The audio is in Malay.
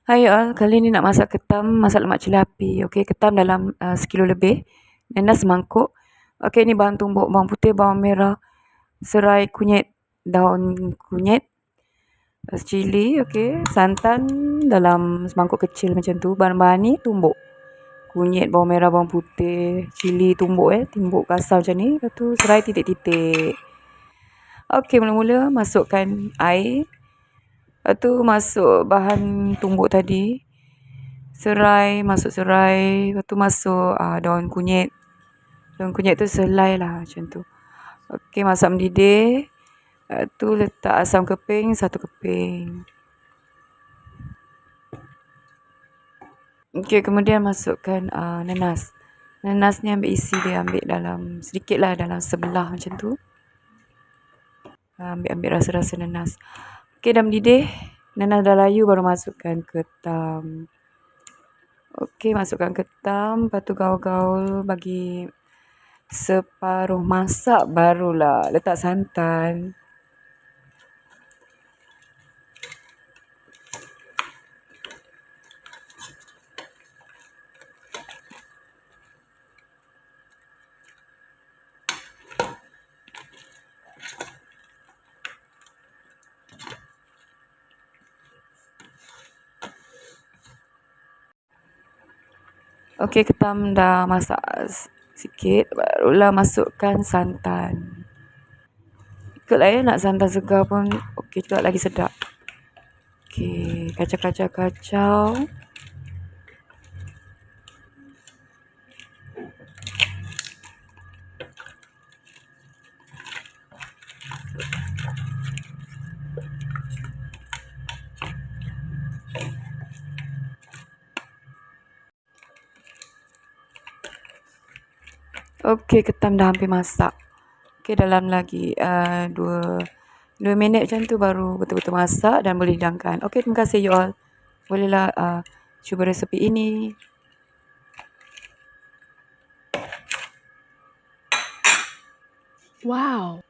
Hai all, kali ni nak masak ketam, masak lemak cili api. Okey, ketam dalam sekilo lebih. Nenas semangkuk. Okey, ni bahan tumbuk, bawang putih, bawang merah, serai kunyit, daun kunyit, cili, okey, santan dalam semangkuk kecil macam tu. Bahan-bahan ni tumbuk. Kunyit, bawang merah, bawang putih, cili tumbuk tumbuk kasar macam ni. Lepas tu serai titik-titik. Okey, mula-mula masukkan air. Lepas tu masuk bahan tumbuk tadi. Serai, masuk serai. Lepas tu masuk daun kunyit. Daun kunyit tu selai lah macam tu. Okey, masak mendidih. Lepas tu letak asam keping 1 keping. Okey, kemudian masukkan nenas. Nenas ni ambil isi dia, ambil dalam sedikit lah, dalam sebelah macam tu. Ambil rasa-rasa nenas. Okey, dah mendidih. Nenas dah layu baru masukkan ketam. Okey, masukkan ketam. Lepas tu gaul-gaul bagi separuh masak, barulah letak santan. Okey, ketam dah masak sikit, barulah masukkan santan. Ikutlah nak santan segar pun okey juga, lagi sedap. Okey, kacau-kacau-kacau. Okey, ketam dah hampir masak. Okey, dalam lagi 2 minit macam tu baru betul-betul masak dan boleh hidangkan. Okey, terima kasih you all. Bolehlah cuba resepi ini. Wow.